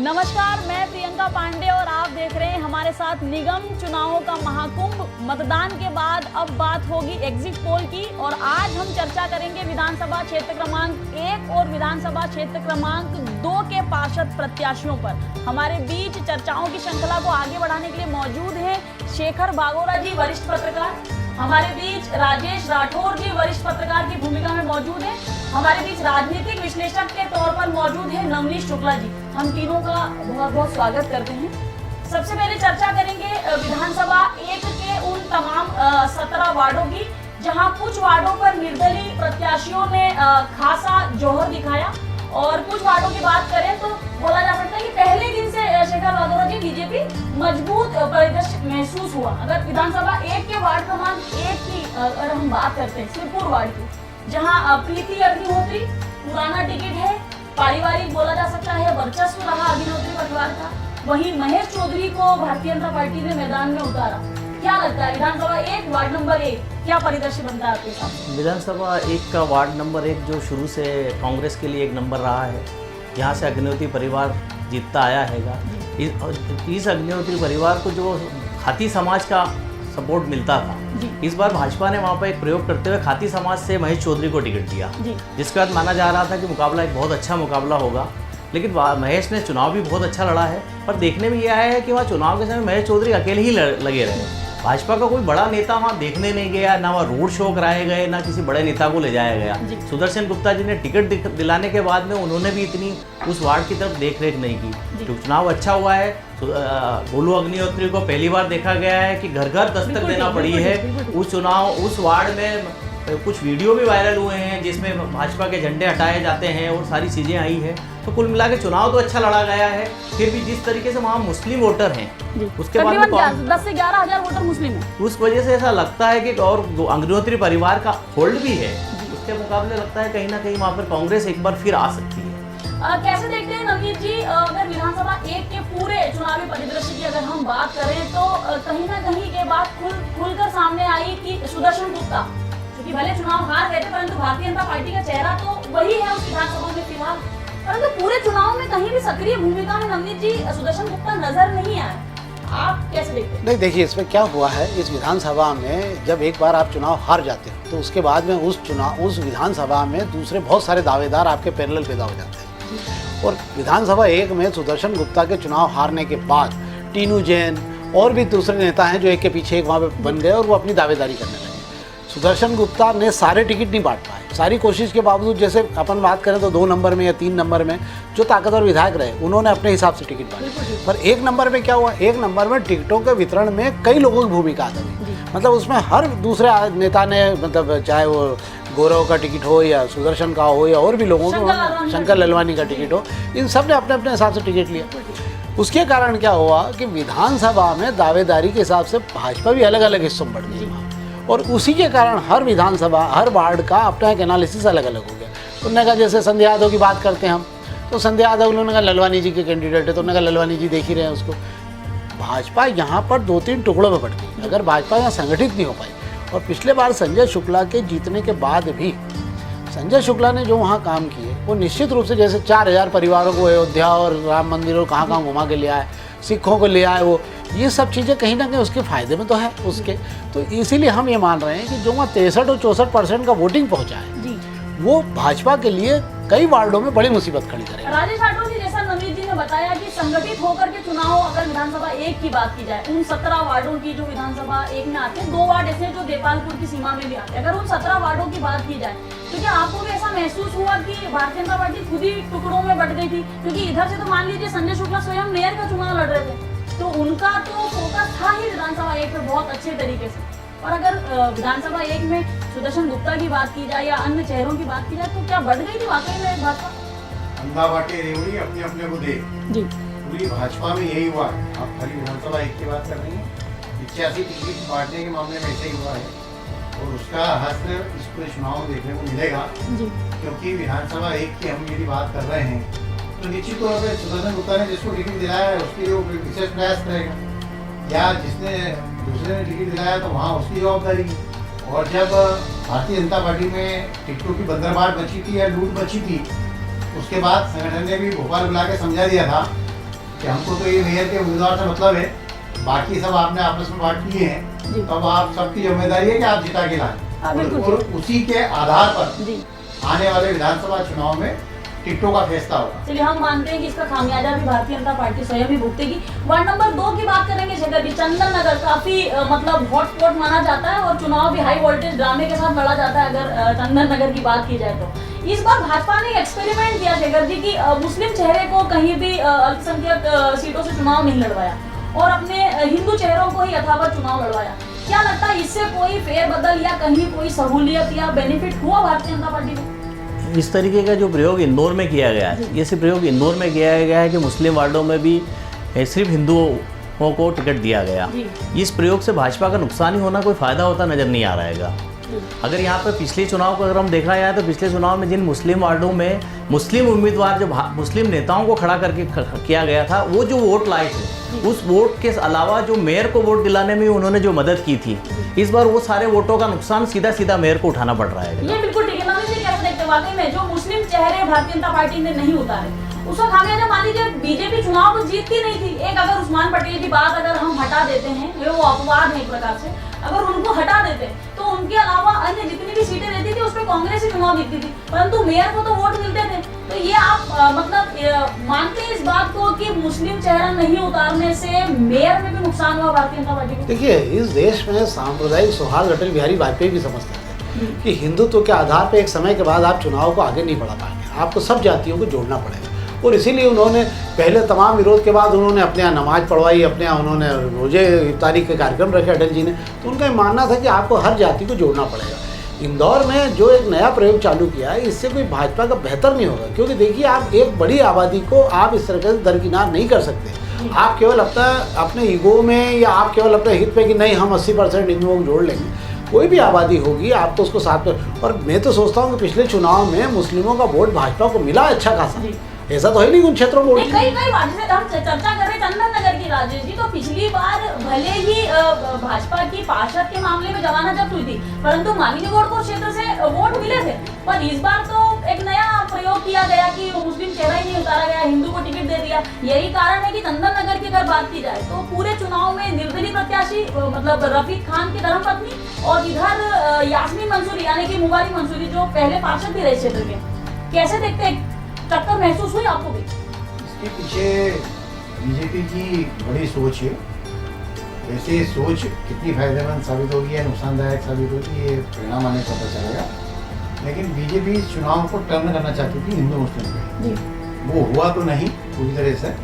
नमस्कार, मैं प्रियंका पांडे और आप देख रहे हैं हमारे साथ निगम चुनावों का महाकुंभ। मतदान के बाद अब बात होगी एग्जिट पोल की और आज हम चर्चा करेंगे विधानसभा क्षेत्र क्रमांक 1 और विधानसभा क्षेत्र क्रमांक 2 के पार्षद प्रत्याशियों पर। हमारे बीच चर्चाओं की श्रृंखला को आगे बढ़ाने के लिए मौजूद हैं शेखर बागोरा जी, वरिष्ठ पत्रकार। हमारे बीच राजेश राठौर जी, वरिष्ठ पत्रकार की भूमिका में मौजूद हैं। हमारे बीच राजनीतिक विश्लेषक के तौर पर मौजूद है नवनीत शुक्ला जी। हम तीनों का बहुत बहुत स्वागत करते हैं। सबसे पहले चर्चा करेंगे विधानसभा 1 के उन तमाम 17 वार्डों की, जहां कुछ वार्डों पर निर्दलीय प्रत्याशियों ने खासा जोहर दिखाया और कुछ वार्डों की बात करें तो बोला जा सकता है कि पहले दिन से शेखर बागोरा जी बीजेपी मजबूत परिदृश्य महसूस हुआ। अगर विधानसभा 1 के वार्ड क्रमांक 1 की अगर हम बात करते हैं, सिरपुर वार्ड की, जहां प्रीति अग्निहोत्री पुराना टिकट है, पारिवारिक बोला जा सकता है वर्चस्व रहा अग्निहोत्री परिवार का, वहीं महेश चौधरी को भारतीय जनता पार्टी ने मैदान में उतारा। क्या लगता है विधानसभा 1 वार्ड नंबर 1 क्या परिदृश्य बनता है आपके सामने? विधानसभा 1 का वार्ड नंबर 1 जो शुरू से कांग्रेस के लिए एक नंबर रहा है, यहाँ से अग्निहोत्री परिवार जीतता आया हैगा। इस अग्निहोत्री परिवार को जो खाती समाज का सपोर्ट मिलता था, इस बार भाजपा ने वहाँ पर एक प्रयोग करते हुए खाती समाज से महेश चौधरी को टिकट दिया, जिसके बाद माना जा रहा था कि मुकाबला एक बहुत अच्छा मुकाबला होगा। लेकिन महेश ने चुनाव भी बहुत अच्छा लड़ा है, पर देखने में यह आया है कि वहाँ चुनाव के समय महेश चौधरी अकेले ही लगे रहे। भाजपा का कोई बड़ा नेता वहाँ देखने नहीं गया, ना वहाँ रोड शो कराए गए, ना किसी बड़े नेता को ले जाया गया। सुदर्शन गुप्ता जी ने टिकट दिलाने के बाद में उन्होंने भी इतनी उस वार्ड की तरफ देख रेख नहीं की। तो चुनाव अच्छा हुआ है। गोलू अग्निहोत्री को पहली बार देखा गया है कि घर घर दस्तक देना पड़ी है। उस वार्ड में कुछ वीडियो भी वायरल हुए हैं जिसमें भाजपा के झंडे हटाए जाते हैं और सारी चीज़ें आई हैं। तो कुल मिला के चुनाव तो अच्छा लड़ा गया है। फिर भी जिस तरीके से वहाँ मुस्लिम वोटर हैं, उसके बाद 10 से 11 हजार वोटर मुस्लिम हैं, उस वजह से ऐसा लगता है कि और अग्निहोत्री परिवार का होल्ड भी है, उसके मुकाबले लगता है कहीं ना कहीं वहाँ पर कांग्रेस एक बार फिर आ सकती है। कैसे देखते हैं नवनीत जी, अगर विधानसभा 1 के पूरे चुनावी परिदृश्य की अगर हम बात करें तो कहीं ना कहीं ये बात खुलकर सामने आई कि सुदर्शन गुप्ता, क्योंकि भले चुनाव हार गए थे, परंतु भारतीय जनता पार्टी का चेहरा तो वही है उस विधानसभा में फिलहाल, परंतु पूरे चुनाव में कहीं भी सक्रिय भूमिका में नवनीत जी सुदर्शन गुप्ता नजर नहीं आए। आप कैसे देखते हैं? नहीं, देखिए इसमें क्या हुआ है, इस विधानसभा में जब एक बार आप चुनाव हार जाते हो तो उसके बाद में उस विधानसभा में दूसरे बहुत सारे दावेदार आपके पैरेलल पैदा हो जाते हैं। और विधानसभा 1 में सुदर्शन गुप्ता के चुनाव हारने के बाद टीनू जैन और भी दूसरे नेता हैं जो एक के पीछे एक वहाँ पे बन गए और वो अपनी दावेदारी करने लगे। सुदर्शन गुप्ता ने सारे टिकट नहीं बांट पाए, सारी कोशिश के बावजूद। जैसे अपन बात करें तो 2 नंबर में या 3 नंबर में जो ताकतवर विधायक रहे, उन्होंने अपने हिसाब से टिकट बांटे। पर 1 नंबर में क्या हुआ, 1 नंबर में टिकटों के वितरण में कई लोगों की भूमिका अदा हुई। मतलब उसमें हर दूसरे नेता ने, मतलब चाहे वो गौरव का टिकट हो या सुदर्शन का हो या और भी लोगों को, शंकर ललवानी का टिकट हो, इन सब ने अपने अपने हिसाब से टिकट लिया। उसके कारण क्या हुआ कि विधानसभा में दावेदारी के हिसाब से भाजपा भी अलग अलग हिस्सों में बढ़ गई और उसी के कारण हर विधानसभा, हर वार्ड का अपना एक एनालिसिस अलग अलग हो गया। उन्होंने कहा, जैसे संध्या यादव की बात करते हैं हम, तो संध्या यादव उन्होंने कहा ललवानी जी के कैंडिडेट है, तो उन्होंने कहा ललवानी जी देख ही रहे हैं उसको। भाजपा यहाँ पर 2-3 टुकड़ों में बट गई। अगर भाजपा यहाँ संगठित नहीं हो पाई, और पिछले बार संजय शुक्ला के जीतने के बाद भी संजय शुक्ला ने जो वहाँ काम किए वो निश्चित रूप से, जैसे 4000 परिवारों को अयोध्या और राम मंदिर और कहाँ घुमा के ले आए, सिखों को ले आए, वो ये सब चीज़ें कहीं ना कहीं उसके फायदे में तो है उसके। तो इसीलिए हम ये मान रहे हैं कि जो वहाँ 63 और 64% का वोटिंग पहुँचा है, वो भाजपा के लिए कई वार्डों में बड़ी मुसीबत खड़ी करेगा। राजेश राठौर जी, जैसा नवनीत जी ने बताया कि संगठित होकर के चुनाव, अगर विधानसभा 1 की बात की जाए, उन 17 वार्डों की जो विधानसभा 1 में आते हैं, 2 वार्ड ऐसे जो देपालपुर की सीमा में भी आते हैं, अगर उन 17 वार्डों की बात की जाए तो क्या आपको भी ऐसा महसूस हुआ कि भारतीय जनता पार्टी खुद ही टुकड़ों में बट गई थी? क्योंकि इधर से तो मान लीजिए संजय शुक्ला स्वयं मेयर का चुनाव लड़ रहे थे, तो उनका तो फोकस था ही विधानसभा 1 पर बहुत अच्छे तरीके से। और अगर विधानसभा 1 में सुदर्शन गुप्ता की बात की जाए या अन्य चेहरों की बात की जाए तो क्या बढ़ गई थी वाकई में भाजपा? अंधा बाटे रेवड़ी अपने अपने को दे जी। पूरी भाजपा में यही हुआ है। आप खाली विधानसभा 1 की बात कर रही हैं, 85 टिकट बांटने के मामले में ऐसे ही हुआ है और उसका हश्र इस पूरे चुनाव में देखने को मिलेगा जी। क्योंकि विधानसभा 1 की हम यदि बात कर रहे हैं तो निश्चित तौर पर सुदर्शन गुप्ता ने जिसको टिकट दिलाया है उसके लिए विशेष प्रयास करेगा, या जिसने दूसरे ने टिकट दिलाया तो वहाँ उसकी जवाबदारी। और जब भारतीय जनता पार्टी में टिकटों की बंदरबाट बची थी या लूट बची थी, उसके बाद संगठन ने भी भोपाल बुला के समझा दिया था कि हमको तो ये मेयर के उम्मीदवार से मतलब है, बाकी सब आपने आपस में बांट लिए हैं, तब आप सबकी जिम्मेदारी है कि आप जिता के लाएं और उसी के आधार पर आने वाले विधानसभा चुनाव में टिकटों का फैसला होगा। चलिए हम मानते हैं कि इसका खामियाजा भी भारतीय जनता पार्टी स्वयं ही भुगतेगी। वार्ड नंबर 2 की बात करेंगे शेखर जी, चंदन नगर काफी मतलब हॉटस्पॉट माना जाता है और चुनाव भी हाई वोल्टेज ड्रामे के साथ लड़ा जाता है अगर चंदन नगर की बात की जाए तो। इस बार भाजपा ने एक्सपेरिमेंट किया शेखर जी की मुस्लिम चेहरे को कहीं भी अल्पसंख्यक सीटों से चुनाव नहीं लड़वाया और अपने हिंदू चेहरों को ही यथावत चुनाव लड़वाया। क्या लगता है इससे कोई फेरबदल या कहीं कोई सहूलियत या बेनिफिट हुआ भारतीय जनता पार्टी को? इस तरीके का जो प्रयोग इंदौर में किया गया है, ये सिर्फ प्रयोग इंदौर में किया गया है कि मुस्लिम वार्डों में भी सिर्फ हिंदुओं को टिकट दिया गया। इस प्रयोग से भाजपा का नुकसान ही होना, कोई फायदा होता नजर नहीं आ रहा है। अगर यहाँ पर पिछले चुनाव को अगर हम देखा जाए तो पिछले चुनाव में जिन मुस्लिम वार्डों में मुस्लिम उम्मीदवार जो मुस्लिम नेताओं को खड़ा करके किया गया था, वो जो वोट लाए थे, उस वोट के अलावा जो मेयर को वोट दिलाने में उन्होंने जो मदद की थी, इस बार वो सारे वोटों का नुकसान सीधा सीधा मेयर को उठाना पड़ रहा है। ये बिल्कुल ठीक है। नवीन जी कैसे देखते हैं वाकई में जो मुस्लिम चेहरे भारतीय जनता पार्टी ने नहीं उतारे, उसका खामियाजा मान लीजिए बीजेपी चुनाव तो जीतती नहीं थी। एक अगर उस्मान पटेल की बात अगर हम हटा देते हैं, वो अपवाद है एक प्रकार से, अगर उनको हटा देते तो उनके अलावा अन्य जितनी भी सीटें रहती थी उसमें कांग्रेस ही चुनाव जीतती थी, परंतु मेयर को तो वोट मिलते थे। तो ये आप मतलब मानते हैं इस बात को कि मुस्लिम चेहरा नहीं उतारने से मेयर में भी नुकसान हुआ भारतीय जनता पार्टी को? देखिए, इस देश में सांप्रदायिक सौहार्द अटल बिहारी वाजपेयी भी समझते थे कि हिंदुत्व के आधार पर एक समय के बाद आप चुनाव को आगे नहीं बढ़ा पाएंगे, आपको सब जातियों को जोड़ना पड़ेगा। और इसीलिए उन्होंने पहले तमाम विरोध के बाद उन्होंने अपने यहाँ नमाज पढ़वाई, अपने यहाँ उन्होंने रोजे इफ्तारी के कार्यक्रम रखे अटल जी ने। तो उनका मानना था कि आपको हर जाति को जोड़ना पड़ेगा। इंदौर में जो एक नया प्रयोग चालू किया है, इससे कोई भाजपा का बेहतर नहीं होगा, क्योंकि देखिए आप एक बड़ी आबादी को आप इस तरह से दरकिनार नहीं कर सकते। आप केवल अपने ईगो में या आप केवल अपने हित में कि नहीं हम 80% हिंदुओं को जोड़ लेंगे, कोई भी आबादी होगी आप तो उसको साथ में। और मैं तो सोचता हूँ कि पिछले चुनाव में मुस्लिमों का वोट भाजपा को मिला अच्छा खासा, ऐसा तो है नहीं उन क्षेत्रों में। कई बार जैसे हम चर्चा कर रहे चंदन नगर की राजेश जी, तो पिछली बार भले ही भाजपा की पार्षद के मामले में जमाना जब्त हुई थी, परंतु मालिनीगौड़ को क्षेत्र से वोट मिले थे। पर इस बार तो एक नया प्रयोग किया गया कि मुस्लिम चेहरा ही नहीं उतारा गया, हिंदू को टिकट दे दिया। यही कारण है कि चंदन नगर की अगर बात की जाए तो पूरे चुनाव में निर्दलीय प्रत्याशी मतलब रफीक खान की धर्मपत्नी और इधर यास्मीन मंसूरी यानी कि मुबारक मंसूरी जो पहले पार्षद भी रहे क्षेत्र के, कैसे देखते हैं, टक्कर महसूस हुई आपको भी? इसके पीछे बीजेपी की बड़ी सोच है। वैसे सोच कितनी फायदेमंद साबित होगी या नुकसानदायक साबित होगी ये परिणाम आने पता चलेगा, लेकिन बीजेपी चुनाव को टर्न करना चाहती थी हिंदू मुस्लिम पे। वो हुआ तो नहीं पूरी तरह से,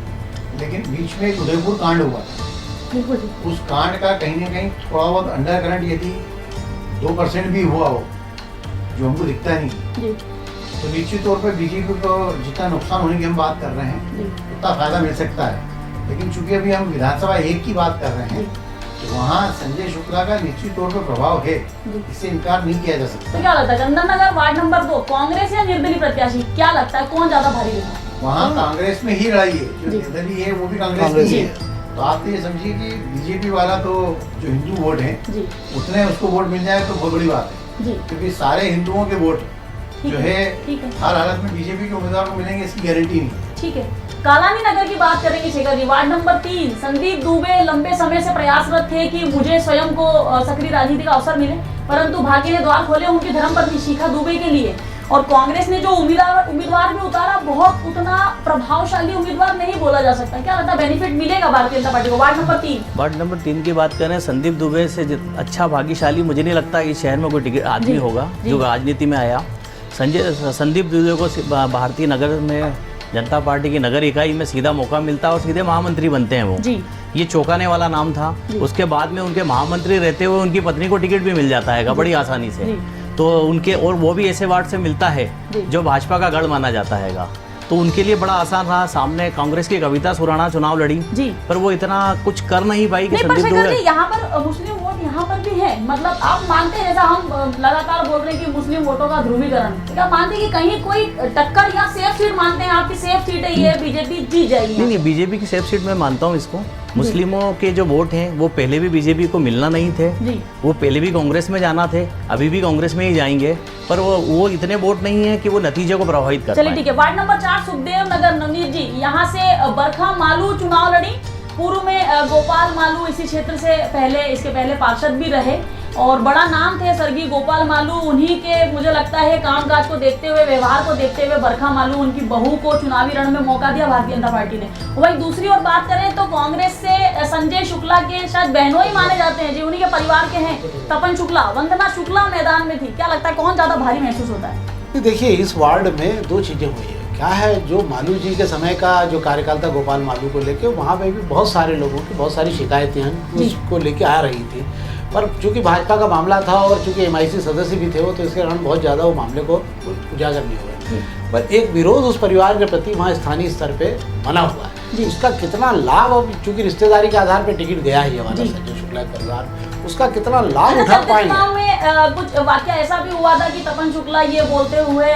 लेकिन बीच में एक उदयपुर कांड हुआ था। उस कांड का कहीं ना कहीं थोड़ा बहुत अंडर करंट यदि 2% भी हुआ हो, जो हमको दिखता नहीं, तो निश्चित तौर पर बीजेपी को जितना नुकसान होने की हम बात कर रहे हैं उतना फायदा मिल सकता है। लेकिन चूंकि अभी हम विधानसभा 1 की बात कर रहे हैं, तो वहाँ संजय शुक्ला का निश्चित तौर पर प्रभाव है, इससे इनकार नहीं किया जा सकता। तो क्या लगता है चंदन नगर वार्ड नंबर 2 कांग्रेस या निर्दलीय प्रत्याशी, क्या लगता है कौन ज्यादा भारी होगा? वहाँ कांग्रेस में ही लड़ाई है, जो निर्दलीय है वो भी कांग्रेस की है। तो आप तो ये समझिए कि बीजेपी वाला तो जो हिंदू वोट है उतने उसको वोट मिल जाए तो बहुत बड़ी बात है, क्योंकि सारे हिंदुओं के वोट जो है हर हालत में बीजेपी के उम्मीदवार को मिलेंगे, इसकी गारंटी नहीं। ठीक है, कालानी नगर की बात करेंगे शेखर जी। वार्ड नंबर 3 संदीप दुबे लंबे समय से प्रयासरत थे कि मुझे स्वयं को सक्रिय राजनीति का अवसर मिले, परंतु भाग्य ने द्वार खोले उनकी धर्मपत्नी शिखा दुबे के लिए। और कांग्रेस ने जो उम्मीदवार भी उतारा, बहुत उतना प्रभावशाली उम्मीदवार नहीं बोला जा सकता। क्या लगता है बेनिफिट मिलेगा भारतीय जनता पार्टी को? वार्ड नंबर 3 की बात करें, संदीप दुबे से अच्छा भाग्यशाली मुझे नहीं लगता इस शहर में कोई टिकट आदमी होगा जो राजनीति में आया। संदीप दुबे को भारतीय नगर में जनता पार्टी की नगर इकाई में सीधा मौका मिलता है और सीधे महामंत्री बनते हैं वो जी। ये चौंकाने वाला नाम था। उसके बाद में उनके महामंत्री रहते हुए उनकी पत्नी को टिकट भी मिल जाता है बड़ी आसानी से। तो उनके और वो भी ऐसे वार्ड से मिलता है जो भाजपा का गढ़ माना जाता है, तो उनके लिए बड़ा आसान रहा। सामने कांग्रेस की कविता सुराणा चुनाव लड़ी जी, पर वो इतना कुछ कर नहीं पाई कि संदीप दुबे। यहाँ पर मुस्लिम वोट यहाँ पर भी है, मतलब आप मानते हैं, जैसा हम लगातार बोल रहे हैं कि मुस्लिम वोटों का ध्रुवीकरण, क्या मानते हैं कि कहीं कोई टक्कर या सेफ सीट मानते हैं आपकी सेफ सीट है ये बीजेपी जीत जाएगी? नहीं, बीजेपी की सेफ सीट में मानता हूँ इसको। मुस्लिमों के जो वोट हैं वो पहले भी बीजेपी को मिलना नहीं थे, वो पहले भी कांग्रेस में जाना थे, अभी भी कांग्रेस में ही जाएंगे, पर वो इतने वोट नहीं है कि वो नतीजे को प्रभावित कर चलिए पाए। ठीक है। वार्ड नंबर 4 सुखदेव नगर, नवनीत जी यहाँ से बरखा मालू चुनाव लड़ी। पूर्व में गोपाल मालू इसी क्षेत्र से इसके पहले पार्षद भी रहे और बड़ा नाम थे स्वर्गीय गोपाल मालू। उन्हीं के मुझे लगता है कामकाज को देखते हुए, व्यवहार को देखते हुए बरखा मालू उनकी बहू को चुनावी रण में मौका दिया भारतीय जनता पार्टी ने। वहीं दूसरी ओर बात करें तो कांग्रेस से संजय शुक्ला के शायद बहनों ही माने जाते हैं जी, उन्हीं के परिवार के हैं, तपन शुक्ला, वंदना शुक्ला मैदान में थी। क्या लगता है कौन ज्यादा भारी महसूस होता है? देखिए, इस वार्ड में दो चीज़ें हुई है। क्या है, जो मालू जी के समय का जो कार्यकाल था गोपाल मालू को लेके, वहाँ पे भी बहुत सारे लोगों की बहुत सारी शिकायतें हैं उसको लेके आ रही थी। पर चूंकि भाजपा का मामला था और चूंकि MIC सदस्य भी थे वो, तो इसके कारण बहुत ज़्यादा वो मामले को उजागर नहीं हुआ। पर एक विरोध उस परिवार के प्रति वहाँ स्थानीय स्तर पे बना हुआ है। उसका कितना लाभ, अब चूंकि रिश्तेदारी के आधार पर टिकट गया है हमारा संजय शुक्ला के परिवार, उसका कितना लाभ उठा पाएंगे। कुछ वाकया ऐसा भी हुआ था कि तपन शुक्ला ये बोलते हुए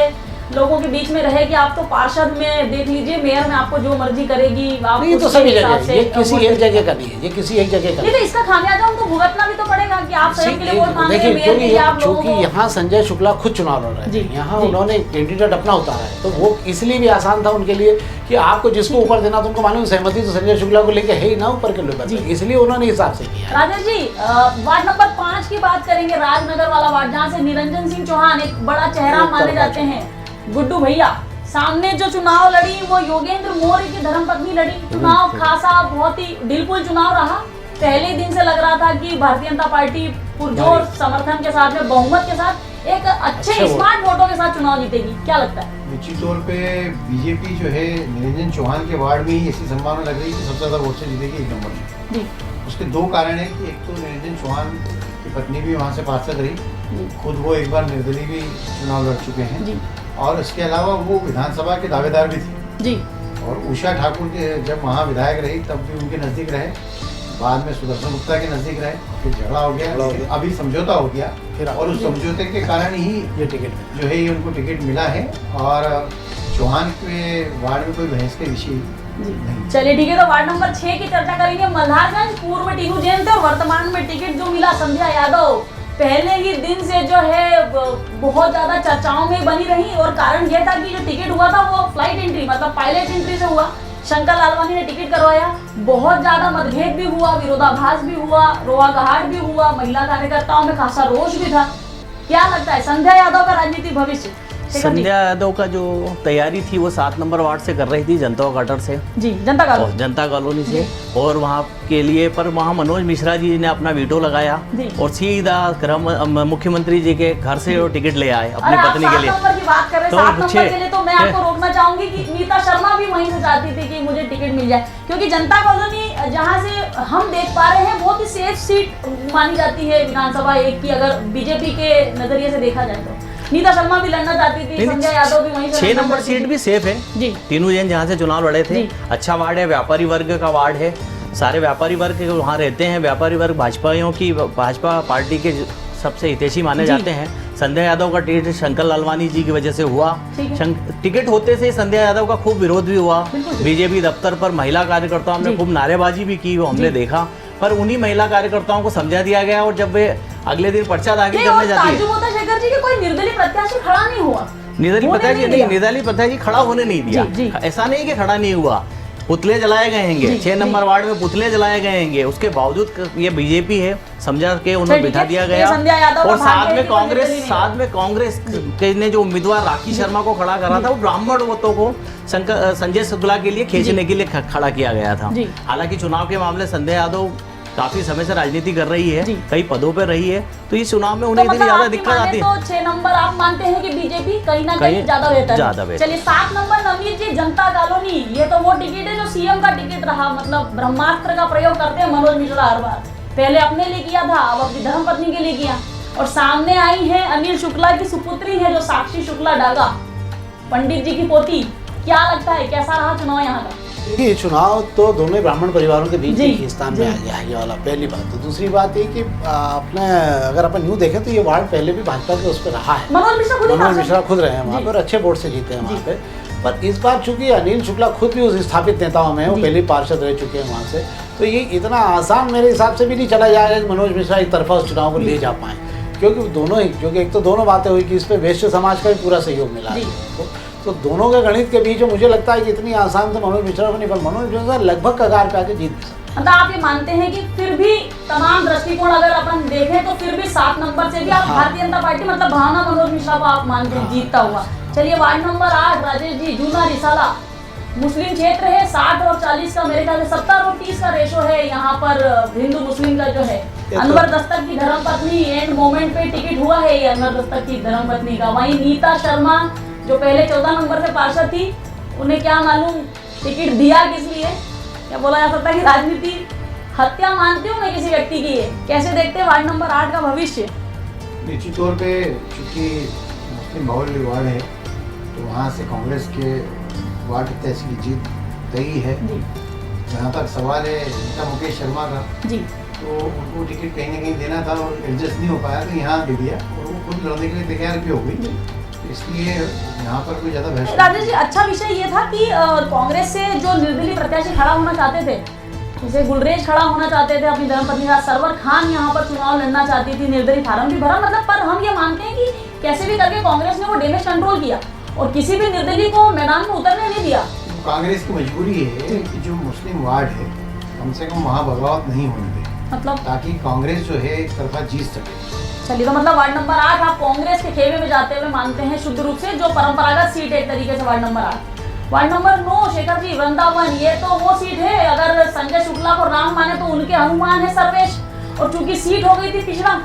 लोगों के बीच में रहे कि आप तो पार्षद में देख लीजिए, मेयर में आपको जो मर्जी करेगी आप। नहीं, तो सभी जगह, ये किसी एक जगह का नहीं है, ये किसी एक जगह का नहीं। तो इसका खामियाजा उनको भुगतना भी तो पड़ेगा कि आप स्वयं के लिए वोट मांग रहे हैं, मेयर के लिए आप लोगों को। क्योंकि यहाँ संजय शुक्ला खुद चुनाव लड़ रहे हैं, यहाँ उन्होंने कैंडिडेट अपना उतारा है, तो वो इसलिए भी आसान था उनके लिए कि आपको जिसको ऊपर देना, तो उनको मालूम सहमति तो संजय शुक्ला को लेके है ही ना ऊपर के लोग, इसलिए उन्होंने हिसाब से किया। राजेश जी, वार्ड नंबर 5 की बात करेंगे, राजनगर वाला वार्ड, जहाँ से निरंजन सिंह चौहान एक बड़ा चेहरा माने जाते हैं, गुड्डू भैया। सामने जो चुनाव लड़ी वो योगेंद्र मौर्य की धर्मपत्नी लड़ी। चुनाव खासा बहुत ही दिलकुल चुनाव रहा। पहले दिन से लग रहा था कि भारतीय जनता पार्टी पुरजोर समर्थन के साथ में, बहुमत के साथ, एक अच्छे स्मार्ट वोटों के साथ चुनाव जीतेगी। क्या लगता है? निश्चित तौर पे बीजेपी जो है निरंजन चौहान के वार्ड में ही ऐसी संभावना लग रही है कि सबसे ज्यादा वोट से जीतेगी 1 नंबर में। उसके 2 कारण है कि एक तो निरंजन चौहान की पत्नी भी वहाँ से पार्षद रही, खुद वो एक बार निर्दलीय भी चुनाव लड़ चुके हैं, और इसके अलावा वो विधानसभा के दावेदार भी थे जी। और उषा ठाकुर के जब वहाँ विधायक रही तब भी उनके नज़दीक रहे, बाद में सुदर्शन गुप्ता के नज़दीक रहे, फिर झगड़ा हो गया, अभी समझौता हो गया, और उस समझौते के कारण ही ये टिकट जो है ये उनको टिकट मिला है। और चौहान के वार्ड में कोई बहस के विषय नहीं। चलिए ठीक है, तो वार्ड नंबर 6 की चर्चा करेंगे। मल्हारगंज पूर्व में टीनू जैन थे और वर्तमान में टिकट जो मिला संध्या यादव, पहले ही दिन से जो है बहुत ज्यादा चर्चाओं में बनी रही, और कारण यह था कि जो टिकट हुआ था वो फ्लाइट एंट्री मतलब पायलट एंट्री से हुआ। शंकर लालवानी ने टिकट करवाया, बहुत ज्यादा मतभेद भी हुआ, विरोधाभास भी हुआ, रोआगहाट भी हुआ, महिला कार्यकर्ताओं में खासा रोष भी था। क्या लगता है संध्या यादव का राजनीतिक भविष्य? संध्या यादव का जो तैयारी थी वो 7 नंबर वार्ड से कर रही थी, जनता क्वार्टर से जी, जनता कॉलोनी से, और वहाँ के लिए पर वहाँ मनोज मिश्रा जी ने अपना वीटो लगाया और सीधा मुख्यमंत्री जी के घर से वो टिकट ले आए अपनी पत्नी के लिए। 7 नंबर की बात कर रहे हैं, 7 नंबर के लिए तो मैं आपको रोकना चाहूंगी कि नीता शर्मा भी वहीं से चाहती थी कि मुझे टिकट मिल जाए, क्योंकि जनता कॉलोनी जहाँ से हम देख पा रहे हैं बहुत ही सेफ सीट मानी जाती है विधानसभा 1 की, अगर बीजेपी के नजरिए से देखा जाए तो। नीता शर्मा भी लड़ना चाहती थी, संजय यादव भी वहीं से। 6 नंबर सीट भी सेफ है जी। टीनू जैन जहाँ से चुनाव लड़े थे, अच्छा वार्ड है, व्यापारी वर्ग का वार्ड है, सारे व्यापारी वर्ग के वहाँ रहते हैं। व्यापारी वर्ग भाजपा पार्टी के सबसे हितैषी माने जाते हैं। संध्या यादव का टिकट शंकर लालवानी जी की वजह से हुआ। टिकट होते से संध्या यादव का खूब विरोध भी हुआ, बीजेपी दफ्तर पर महिला कार्यकर्ताओं ने खूब नारेबाजी भी की, वो हमने देखा, पर उन्हीं महिला कार्यकर्ताओं को समझा दिया गया और जब वे अगले दिन पर्चा दाखिल करने जाती है, शेखर जी के कोई निर्दलीय प्रत्याशी खड़ा नहीं हुआ, निर्दलीय प्रत्याशी खड़ा होने नहीं दिया। ऐसा नहीं कि खड़ा नहीं हुआ, पुतले जलाए गए हैं 6 नंबर वार्ड में, पुतले जलाए गए हैं, उसके बावजूद ये बीजेपी है समझा के उन्हें बिठा दिया गया। और साथ में कांग्रेस ने जो उम्मीदवार राखी शर्मा को खड़ा करा था वो ब्राह्मण वोटों को संजय शुक्ला के लिए खींचने के लिए खड़ा किया गया था। हालांकि चुनाव के मामले संध्या यादव काफी समय से राजनीति कर रही है, कई पदों पर रही है, तो इस चुनाव में उन्हें इतनी ज्यादा दिक्कत आती है। तो 6 नंबर आप मानते हैं कि बीजेपी कहीं ना कहीं ज्यादा बेहतर है। चलिए 7 नंबर नवनीत जी, जनता कॉलोनी, ये तो वो टिकट है जो सीएम का टिकट रहा, मतलब ब्रह्मास्त्र का प्रयोग करते हैं मनोज मिश्रा हर बार, पहले अपने लिए किया था, अब अपनी धर्मपत्नी के लिए किया। और सामने आई है अनिल शुक्ला की सुपुत्री है जो साक्षी शुक्ला डागा, पंडित जी की पोती। क्या लगता है कैसा रहा चुनाव यहाँ का? देखिए, चुनाव तो दोनों ब्राह्मण परिवारों के बीच एक स्थान में आ गया है, ये वाला पहली बात। तो दूसरी बात ये कि अपने अगर अपन यूँ देखें तो ये वार्ड पहले भी भाजपा के उस पर रहा है, मनोज मिश्रा खुद रहे हैं वहाँ पर, अच्छे वोट से जीते हैं वहाँ पे। पर इस बार चूंकि अनिल शुक्ला खुद भी उस स्थापित नेताओं में, वो पहले पार्षद रह चुके हैं वहाँ से, तो ये इतना आसान मेरे हिसाब से भी नहीं चला जाएगा कि मनोज मिश्रा एक तरफा उस चुनाव को ले जा पाए। क्योंकि दोनों ही, क्योंकि एक तो दोनों बातें हुई कि इस पे वैश्य समाज का भी पूरा सहयोग मिला है तो दोनों के गणित के बीच मुझे लगता है कि इतनी आसान तो मनोज मिश्रा को नहीं, पर मनोज मिश्रा लगभग कगार पे आके जीत भी सकते। मतलब आप ये मानते हैं कि फिर भी तमाम दृष्टिकोण अगर अपन देखें तो फिर भी 7 नंबर से भी आप भारतीय जनता पार्टी मतलब भावना मनोज मिश्रा को आप मानते हैं जीतता हुआ। चलिए वार्ड नंबर 8 राजेश जी, जूना रिसाला मुस्लिम क्षेत्र है, 60 और 40 का मेरे ख्याल से 70 और 30 का रेशो है यहाँ पर हिंदू मुस्लिम का जो है। अनवर दस्तक की धर्मपत्नी एंड मोमेंट पे टिकट हुआ है ये अनवर दस्तक की धर्मपत्नी का। वहीं नीता शर्मा जो पहले 14 नंबर से पार्षद थी, उन्हें क्या मालूम टिकट दिया किस लिए, क्या बोला जा सकता है कि राजनीति हत्या मानती हूँ मैं किसी व्यक्ति की है। कैसे देखते हैं वार्ड नंबर 8 का भविष्य? निश्चित तौर पे चूंकि मुस्लिम बहुल वार्ड है तो वहाँ से कांग्रेस के वार्ड की तहसील जीत तय है। जहाँ तक सवाल है नीता मुकेश शर्मा का, जी तो उनको टिकट कहीं ना कहीं देना था और एडजस्ट नहीं हो पाया तो यहाँ दे दिया और वो खुद लड़ने के लिए तैयार भी हो गई, इसलिए यहाँ पर कोई ज़्यादा बहस। राजेश जी, अच्छा विषय ये था कि कांग्रेस से जो निर्दलीय प्रत्याशी खड़ा होना चाहते थे, जैसे गुलरेज खड़ा होना चाहते थे अपनी धर्मपत्नी के साथ, सरवर खान यहाँ पर चुनाव लड़ना चाहती थी, निर्दलीय फार्म भी भरा, मतलब पर हम ये मानते हैं कि कैसे भी करके कांग्रेस ने वो डैमेज कंट्रोल किया और किसी भी निर्दलीय को मैदान में उतरने नहीं दिया। कांग्रेस की मजबूरी है कि जो मुस्लिम वार्ड है कम से कम वहाँ बगावत नहीं होने दे, मतलब ताकि कांग्रेस जो है एक तरफा जीत सके। चलिए, तो मतलब वार्ड नंबर 8 आप कांग्रेस के खेमे में जाते हुए मानते हैं शुद्ध रूप से, जो परंपरागत सीट है एक तरीके से ward number 8। Ward number 9 Shekhar ji, Vrindavan, ये तो वो सीट है अगर संजय शुक्ला को राम माने तो उनके हनुमान है सर्वेश, और चूंकि सीट हो गई थी पिछड़ा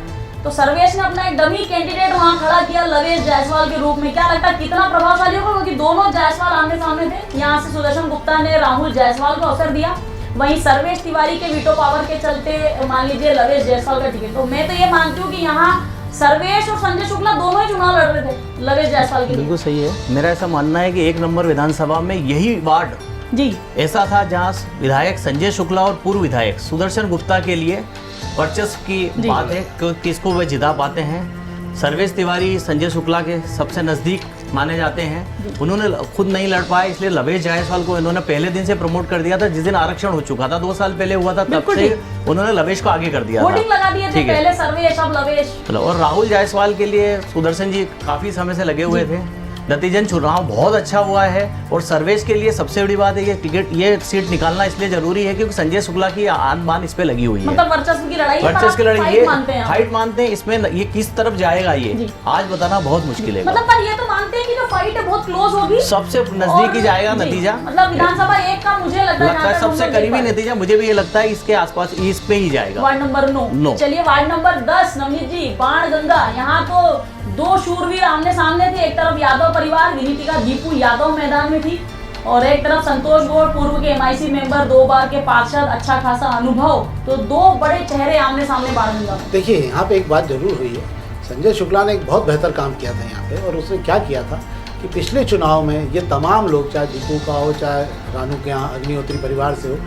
तो सर्वेश ने अपना एक डमी कैंडिडेट वहां खड़ा किया लवेश जायसवाल के रूप में। क्या लगता है कितना प्रभावशाली होगा, क्योंकि दोनों जायसवाल आमने सामने थे। यहाँ से सुदर्शन गुप्ता ने राहुल जायसवाल को अवसर दिया, वहीं सर्वेश तिवारी के वीटो पावर के चलते मान लीजिए लवेश जायसवाल का टिकट। तो मैं तो ये मानती हूँ कि यहाँ सर्वेश और संजय शुक्ला दोनों ही चुनाव लड़ रहे थे लवेश जायसवाल के लिए। बिल्कुल सही है। मेरा ऐसा मानना है कि 1 नंबर विधानसभा में यही वार्ड जी ऐसा था जहां विधायक संजय शुक्ला और पूर्व विधायक सुदर्शन गुप्ता के लिए वर्चस्व की बात है, क्योंकि किसको वे जिता पाते हैं। सर्वेश तिवारी संजय शुक्ला के सबसे नज़दीक माने जाते हैं, उन्होंने खुद नहीं लड़ पाए, इसलिए लवेश जायसवाल को इन्होंने पहले दिन से प्रमोट कर दिया था। जिस दिन आरक्षण हो चुका था 2 साल पहले हुआ था, तब से उन्होंने लवेश को आगे कर दिया था, वोटिंग लगा दिए थे पहले सर्वेश अब लवेश। और राहुल जायसवाल के लिए सुदर्शन जी काफी समय से लगे हुए थे। नतीजन चुनाव बहुत अच्छा हुआ है और सर्वेश के लिए सबसे बड़ी बात है ये टिकट, ये सीट निकालना इसलिए जरूरी है क्योंकि संजय शुक्ला की आन बान इस पे लगी हुई है। मतलब वर्चस्व की लड़ाई, वर्चस्व की लड़ाई, ये फाइट मानते हैं इसमें ये किस तरफ जाएगा ये आज बताना बहुत मुश्किल है। मतलब पर ये तो मानते हैं कि जो फाइट है बहुत क्लोज होगी, सबसे नजदीक ही जाएगा नतीजा। मतलब विधानसभा 1 का मुझे लगता है सबसे करीबी नतीजा मुझे भी ये लगता है इसके आसपास इस पे ही जाएगा। Ward number 9। चलिए वार्ड नंबर 10 नवनीत जी, बाणगंगा, यहाँ तो 2 शूरवीर आमने सामने थे। एक तरफ यादव परिवार विनीतिका दीपू यादव मैदान में थी और एक तरफ संतोष गौड़ पूर्व के MIC मेंबर, 2 बार के पार्षद, अच्छा खासा अनुभव। तो 2 बड़े चेहरे आमने सामने बाणगंगा में। देखिए यहाँ पे एक बात जरूर हुई है, संजय शुक्ला ने एक बहुत बेहतर काम किया था यहाँ पे, और उसने क्या किया था कि पिछले चुनाव में ये तमाम लोग, चाहे दीपू का हो, चाहे रानू के यहाँ अग्निहोत्री परिवार से हो,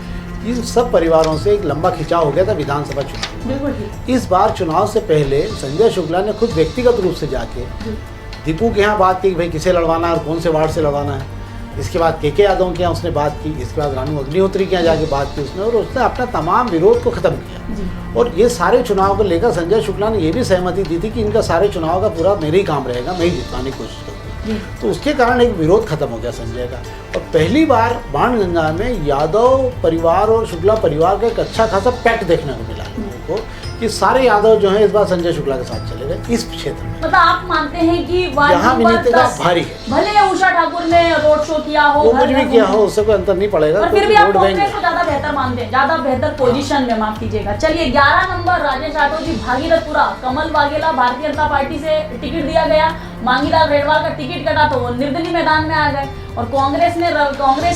इन सब परिवारों से एक लंबा खिंचाव हो गया था विधानसभा चुनाव। बिल्कुल। इस बार चुनाव से पहले संजय शुक्ला ने खुद व्यक्तिगत रूप से जाके दीपू के यहाँ बात की कि भाई किसे लड़वाना है और कौन से वार्ड से लड़वाना है। इसके बाद के यादव के यहाँ उसने बात की, इसके बाद रानू अग्निहोत्री के यहाँ जाके बात की उसने, और उसने अपना तमाम विरोध को खत्म किया। और ये सारे चुनाव को लेकर संजय शुक्ला ने ये भी सहमति दी थी कि इनका सारे चुनाव का पूरा मेरे ही काम रहेगा, मैं ही जितवाने की कोशिश करूँगा। तो उसके कारण एक विरोध खत्म हो गया संजय का, और पहली बार बाणगंगा में यादव परिवार और शुक्ला परिवार का एक अच्छा खासा पैक्ट देखने को मिला लोगों को कि सारे यादव जो हैं इस बार संजय शुक्ला के साथ चले गए इस क्षेत्र में। मतलब आप मानते हैं कि यहाँ विनीतिका भारी है, भले उषा ठाकुर ने रोड शो किया हो, वो कुछ भी किया हो, उससे कोई अंतर नहीं पड़ेगा, पर फिर भी आप कांग्रेस को ज्यादा बेहतर मानते हैं, ज्यादा बेहतर पोजीशन में, माफ कीजिएगा। चलिए 11 नंबर राजेश राठौर जी, भागीरथपुरा, कमल वाघेला भारतीय जनता पार्टी से टिकट दिया गया, मांगीलाल रेडवाल का टिकट कटा तो वो निर्दलीय मैदान में आ गए, और कांग्रेस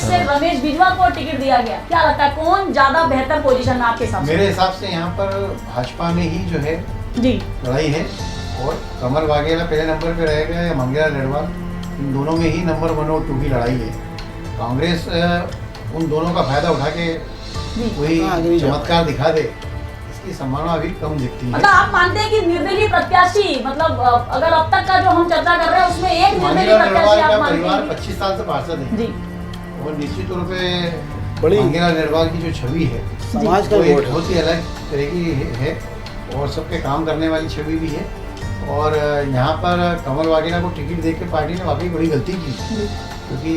से रमेश बिजवा को टिकट दिया गया। क्या लगता है कौन ज्यादा बेहतर पोजीशन में आपके हिसाब से? मेरे हिसाब से यहाँ पर भाजपा में ही जो है जी लड़ाई है, और कमल वाघेला पहले नंबर पे रहेगा या मांगीलाल रेडवाल, इन दोनों में ही नंबर 1 और 2 की लड़ाई है। कांग्रेस उन दोनों का फायदा उठा के वही चमत्कार दिखा दे, इसकी संभावना अभी कम दिखती है। मतलब आप मानते हैं कि निर्दलीय प्रत्याशी, मतलब अगर अब तक का जो हम चर्चा कर रहे हैं उसमें एक निर्दलीय प्रत्याशी आप मानते परिवार हैं? 25 साल से पार्षद है जी, और निश्चित तौर पे बड़ी मांगीलाल रेडवाल की जो छवि है समाज का वो वोट एक बहुत ही अलग तरह की है और सबके काम करने वाली छवि भी है। और यहाँ पर कमल वाघेला को टिकट देके पार्टी ने वाकई बड़ी गलती की, क्योंकि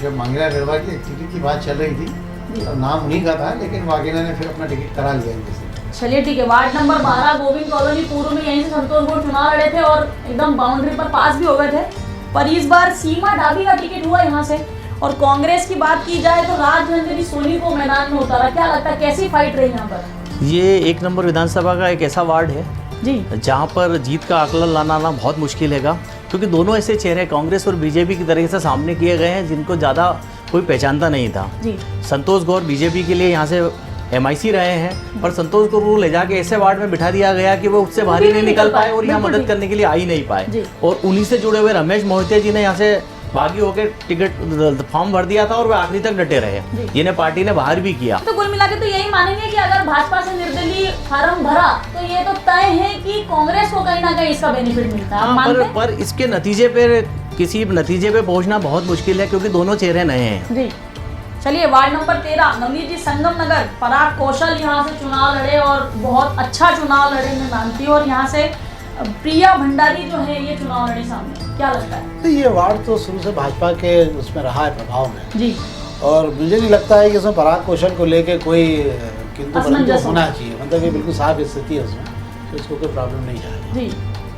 जब मंगला गढ़वा की टिकट की बात चल रही थी तब नाम उन्हीं का था, लेकिन वाघेला ने फिर अपना टिकट करा लिया इनके से। चलिए ठीक है। वार्ड नंबर 12 गोविंद कॉलोनी पूर्व में यहीं से संतोष गौड़ चुनाव लड़े थे और एकदम बाउंड्री पर पास भी हो गए थे, पर इस बार सीमा ढाबी का टिकट हुआ यहाँ से। और कांग्रेस की बात की जाए तो राजनंदिनी सोनी को मैदान में उतारा, क्या लगता है कैसी फाइट रही यहाँ पर? ये 1 नंबर विधानसभा का एक ऐसा वार्ड है जी जहाँ पर जीत का आकलन लाना बहुत मुश्किल हैगा, क्योंकि दोनों ऐसे चेहरे कांग्रेस और बीजेपी की तरह से सामने किए गए हैं जिनको ज़्यादा कोई पहचानता नहीं था। जी संतोष गौर बीजेपी के लिए यहाँ से MIC रहे हैं, पर संतोष गौर को ले जाके ऐसे वार्ड में बिठा दिया गया कि वो उससे बाहर ही नहीं निकल पाए और यहाँ मदद करने के लिए आ ही नहीं पाए। और उन्हीं से जुड़े हुए रमेश मोहिते जी ने यहाँ से बागी होकर टिकट फॉर्म भर दिया था और वे आखिरी तक डटे रहे, जिन्हें पार्टी ने बाहर भी किया। तो कुल मिला के तो यही मानेंगे कि अगर भाजपा से निर्दलीय फार्म भरा तो ये तो तय है कि कांग्रेस को कहीं ना कहीं इसका बेनिफिट मिलता है। हाँ, पर इसके नतीजे पे किसी नतीजे पे पहुंचना बहुत मुश्किल है, क्योंकि दोनों चेहरे नए हैं। जी चलिए, वार्ड नंबर 13 नवनीत जी संगम नगर, पराग कौशल यहाँ से चुनाव लड़े और बहुत अच्छा चुनाव लड़े मैं मानती हूँ, और यहाँ से प्रिया भंडारी जो है ये चुनाव लड़े सामने, क्या लगता है? तो ये वार्ड तो शुरू से भाजपा के उसमें रहा है प्रभाव में जी, और मुझे नहीं लगता है कि इसमें पराग कौशल को लेके कोई किंतु परंतु होना चाहिए, मतलब ये बिल्कुल साफ स्थिति है उसमें, तो इसको कोई प्रॉब्लम नहीं है। जी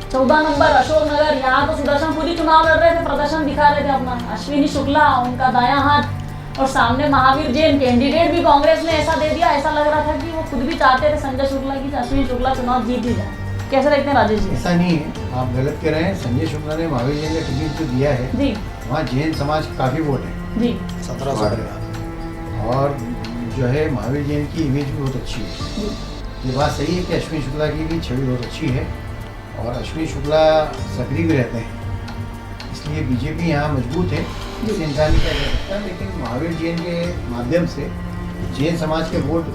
14 नंबर अशोक नगर, यहाँ तो सुदर्शन खुद ही चुनाव लड़ रहे थे, प्रदर्शन दिखा रहे थे अपना। अश्विनी शुक्ला उनका दायां हाथ और सामने महावीर जैन, कैंडिडेट भी कांग्रेस ने ऐसा दे दिया, ऐसा लग रहा था कि वो खुद भी चाहते थे संजय शुक्ला की अश्विनी शुक्ला चुनाव जीत ही जाए। कैसे देखते हैं राजेश जी? ऐसा नहीं है, आप गलत कह रहे हैं। संजय शुक्ला ने महावीर जैन का टिकट जो दिया है जी, वहाँ जैन समाज के काफी वोट है जी 1700 और जो है महावीर जैन की इमेज भी बहुत अच्छी है। ये बात सही है कि अश्विनी शुक्ला की भी छवि बहुत अच्छी है और अश्विनी शुक्ला सक्रिय भी रहते हैं, इसलिए बीजेपी यहाँ मजबूत है, इस इंसान नहीं क्या कह सकता। लेकिन महावीर जैन के माध्यम से जैन समाज के वोट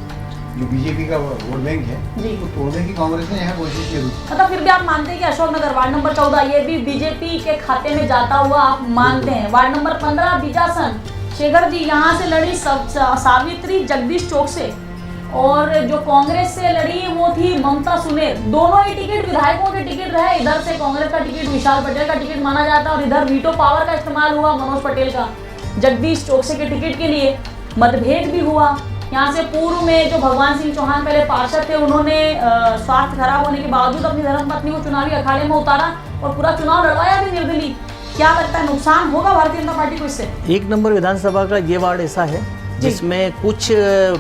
जो बीजेपी का वोट बैंक है तो तोड़ने की कांग्रेस ने यहाँ कोशिश जरूर की। मतलब फिर भी आप मानते हैं कि अशोक नगर वार्ड नंबर 14 ये भी बीजेपी के खाते में जाता हुआ आप मानते हैं? वार्ड नंबर 15 बिजासन शेखर जी, यहाँ से लड़ी सावित्री जगदीश चौक से, और जो कांग्रेस से लड़ी वो थी ममता सुनेर। दोनों ही टिकट विधायकों के टिकट रहे, इधर से कांग्रेस का टिकट विशाल पटेल का टिकट माना जाता है और इधर वीटो पावर का इस्तेमाल हुआ मनोज पटेल का जगदीश चौकसे के टिकट के लिए। मतभेद भी हुआ यहाँ से। पूर्व में जो भगवान सिंह चौहान पहले पार्षद थे, उन्होंने स्वास्थ्य खराब होने के बावजूद अपनी धर्मपत्नी को चुनावी अखाड़े में उतारा और पूरा चुनाव लड़वाया भी निर्दलीय। क्या लगता है नुकसान होगा भारतीय जनता पार्टी को इससे? 1 नंबर विधानसभा का ये वार्ड ऐसा है जिसमें कुछ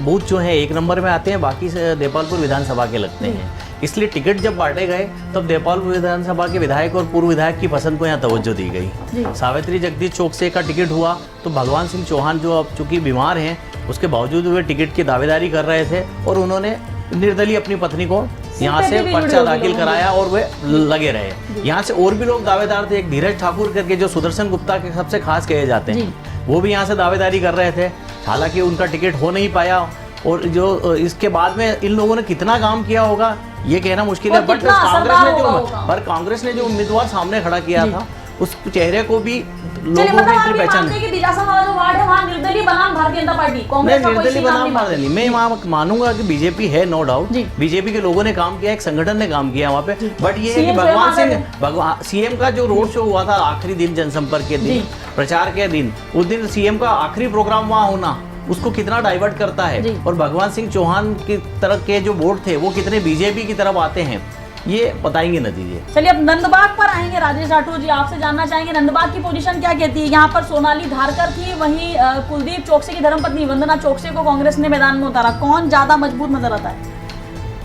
बूथ जो हैं 1 नंबर में आते हैं, बाकी से देपालपुर विधानसभा के लगते हैं, इसलिए टिकट जब बांटे गए तब देपालपुर विधानसभा के विधायक और पूर्व विधायक की पसंद को यहाँ तवज्जो दी गई। सावित्री जगदीश चौकसे का टिकट हुआ तो भगवान सिंह चौहान जो अब चूंकि बीमार हैं उसके बावजूद वे टिकट की दावेदारी कर रहे थे और उन्होंने निर्दलीय अपनी पत्नी को यहाँ से पर्चा दाखिल कराया और वे लगे रहे। यहाँ से और भी लोग दावेदार थे, एक धीरज ठाकुर करके जो सुदर्शन गुप्ता के सबसे खास कहे जाते हैं, वो भी यहाँ से दावेदारी कर रहे थे, हालांकि उनका टिकट हो नहीं पाया। और जो इसके बाद में इन लोगों ने कितना काम किया होगा ये कहना मुश्किल है, बट कांग्रेस ने जो उम्मीदवार सामने खड़ा किया था उस चेहरे को भी लोगों ने इतनी पहचान निर्दलीय बनाम भारतीय जनता पार्टी, कांग्रेस का निर्दलीय बनाम भारतीय, मैं वहाँ मानूंगा कि बीजेपी है, नो डाउट बीजेपी के लोगों ने काम किया, एक संगठन ने काम किया वहाँ पे। बट ये है कि भगवान सीएम का जो रोड शो हुआ था आखिरी दिन, जनसंपर्क के दिन, प्रचार के दिन, उस दिन सीएम का आखिरी प्रोग्राम वहाँ होना उसको कितना डाइवर्ट करता है, और भगवान सिंह चौहान की तरफ के जो वोट थे वो कितने बीजेपी की तरफ आते हैं ये बताएंगे नतीजे। चलिए अब नंदबाग पर आएंगे। राजेश राठौर जी, आपसे जानना चाहेंगे नंदबाग की पोजीशन क्या कहती है? यहाँ पर सोनाली धारकर थी, वहीं कुलदीप चौकसे की धर्मपत्नी वंदना चौकसे को कांग्रेस ने मैदान में उतारा। कौन ज्यादा मजबूत नजर आता है?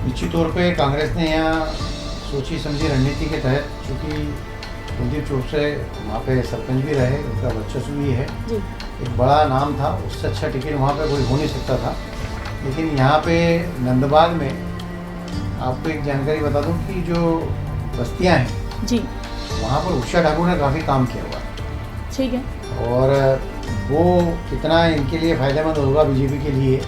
निश्चित तौर पे कांग्रेस ने यहाँ सोची समझी रणनीति के तहत, चूँकि कुलदीप चौकसे वहाँ पे सरपंच भी रहे, उनका वर्चस्व भी है, एक बड़ा नाम था, उससे अच्छा टिकट वहाँ पे कोई हो नहीं सकता था। लेकिन यहाँ पे नंदबाग में आपको एक जानकारी बता दूं कि जो बस्तियां हैं जी, वहाँ पर उषा ठाकुर ने काफ़ी काम किया हुआ है, ठीक है, और वो कितना इनके लिए फ़ायदेमंद होगा बीजेपी के लिए,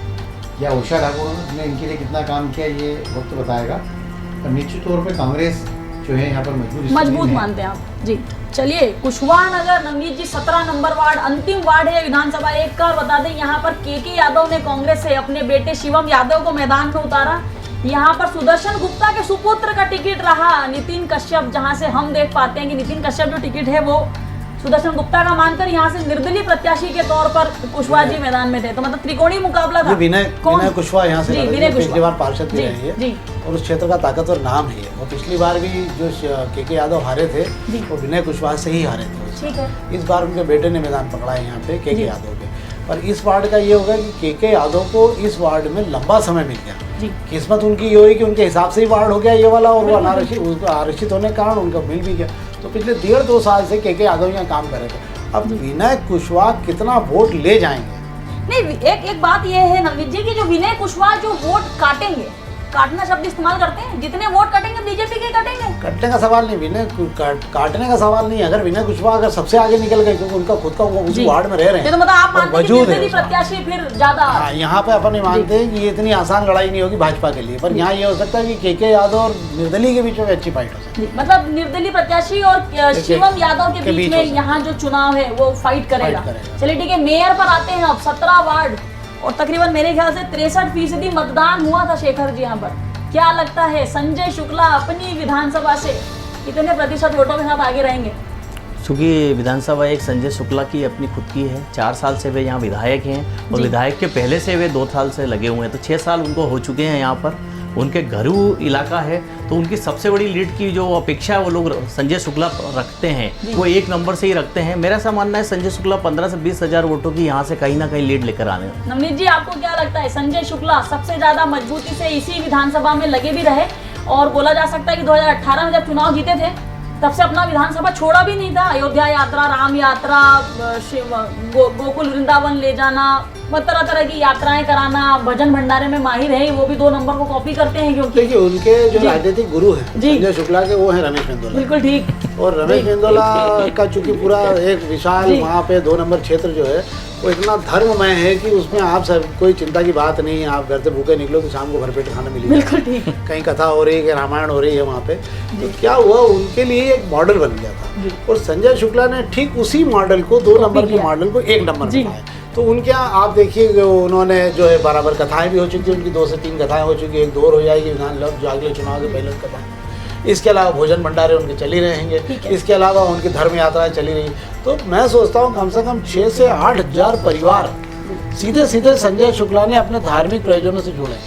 या उषा ठाकुर ने इनके लिए कितना काम किया ये वक्त बताएगा। पर निश्चित तौर पे कांग्रेस जो है यहाँ पर मजबूत मानते हैं आप जी। चलिए कुशवाहा नगर नवनीत जी 17 नंबर वार्ड, अंतिम वार्ड है विधानसभा 1 का। बता दें यहाँ पर के यादव ने कांग्रेस से अपने बेटे शिवम यादव को मैदान में उतारा। यहाँ पर सुदर्शन गुप्ता के सुपुत्र का टिकट रहा नितिन कश्यप, जहाँ से हम देख पाते हैं कि नितिन कश्यप जो टिकट है वो सुदर्शन गुप्ता का मानकर यहाँ से निर्दलीय प्रत्याशी के तौर पर कुशवाहा जी मैदान में थे। तो मतलब त्रिकोणीय मुकाबला था। विनय कुशवाहा यहाँ से जी, लड़े थे, विनय पिछली कुशवाहा। बार पार्षद भी जी, रही है जी। और उस क्षेत्र का ताकतवर नाम है। और पिछली बार भी जो के यादव हारे थे जी। वो विनय कुशवाहा से ही हारे थे। ठीक है। इस बार उनके बेटे ने मैदान पकड़ा है यहाँ पे के जी। यादव के। पर इस वार्ड का ये होगा कि के यादव को इस वार्ड में लंबा समय मिल गया। जी। किस्मत उनकी ये हुई कि उनके हिसाब से ही वार्ड हो गया ये वाला, और वो आरक्षित होने के कारण उनका मिल भी गया। तो पिछले 1.5-2 साल से के यादव यहाँ काम कर रहे थे। अब विनय कुशवाहा कितना वोट ले जाएंगे? नहीं, एक बात ये है नवनीत जी की जो विनय कुशवाहा जो वोट काटेंगे, काटना शब्द इस्तेमाल करते हैं, जितने वोट काटेंगे बीजेपी के काटेंगे। कटने का सवाल नहीं, काटने का सवाल नहीं। अगर विनय कुशवाहा अगर सबसे आगे निकल गए, क्योंकि उनका खुद का उस वार्ड में रह रहे हैं, तो मतलब आप और मानते हैं कि वजूद है निर्दलीय प्रत्याशी फिर ज्यादा। हाँ, यहाँ पे अपन ये मानते हैं कि ये इतनी आसान लड़ाई नहीं होगी भाजपा के लिए। पर यहाँ ये हो सकता है कि के यादव और निर्दलीय के बीच में अच्छी फाइट हो सकती है। मतलब निर्दलीय प्रत्याशी और शिवम यादव के बीच में यहाँ जो चुनाव है वो फाइट करेगा। चलिए ठीक है, मेयर पर आते हैं अब। 17 वार्ड और तकरीबन मेरे ख्याल से 63% मतदान हुआ था शेखर जी यहाँ पर। क्या लगता है संजय शुक्ला अपनी विधानसभा से कितने प्रतिशत वोटों के साथ आगे रहेंगे? चूँकि विधानसभा एक संजय शुक्ला की अपनी खुद की है, 4 साल से वे यहाँ विधायक हैं और विधायक के पहले से वे 2 साल से लगे हुए हैं, तो 6 साल उनको हो चुके हैं यहाँ पर। उनके घरू इलाका है, तो उनकी सबसे बड़ी लीड की जो अपेक्षा वो लोग संजय शुक्ला रखते हैं, वो 1 नंबर से ही रखते हैं। मेरा ऐसा मानना है संजय शुक्ला 15 से 20 हज़ार वोटों की यहाँ से कहीं ना कहीं लीड लेकर आने। नवनीत जी, आपको क्या लगता है संजय शुक्ला सबसे ज्यादा मजबूती से इसी विधानसभा में लगे भी रहे, और बोला जा सकता है कि 2018 में जब चुनाव जीते थे तब से अपना विधानसभा छोड़ा भी नहीं था। अयोध्या यात्रा, राम यात्रा, गोकुल वृंदावन ले जाना, तरह तरह की यात्राएं कराना, भजन भंडारे में माहिर है, वो भी 2 नंबर को कॉपी करते हैं। क्योंकि देखिए उनके जो राजनीतिक गुरु हैं संजय शुक्ला के, वो हैं रमेश मेंदोला। बिल्कुल ठीक। और रमेश मेंदोला का चूंकि पूरा एक विशाल वहाँ पे 2 नंबर क्षेत्र जो है वो इतना धर्ममय है कि उसमें आप सब कोई चिंता की बात नहीं है। आप घर से भूखे निकलो तो शाम को भरपेट खाना मिलेगा। बिल्कुल ठीक। कहीं कथा हो रही है कि रामायण हो रही है वहाँ पे, तो क्या हुआ उनके लिए एक मॉडल बन गया था। और संजय शुक्ला ने ठीक उसी मॉडल को, 2 नंबर के मॉडल को 1 नंबर बनाया। तो उनके यहाँ आप देखिए उन्होंने जो है बराबर कथाएं भी हो चुकी है, उनकी 2 से 3 कथाएं हो चुकी है, 1 2 और हो जाएगी विधान जो अगले चुनाव के पहले कथाएं। इसके अलावा भोजन भंडारे उनके चली रहेंगे, इसके अलावा उनकी धर्म यात्राएं चली रही। तो मैं सोचता हूँ कम से कम 6 से 8 हज़ार परिवार सीधे सीधे संजय शुक्ला ने अपने धार्मिक प्रयोजनों से जोड़े।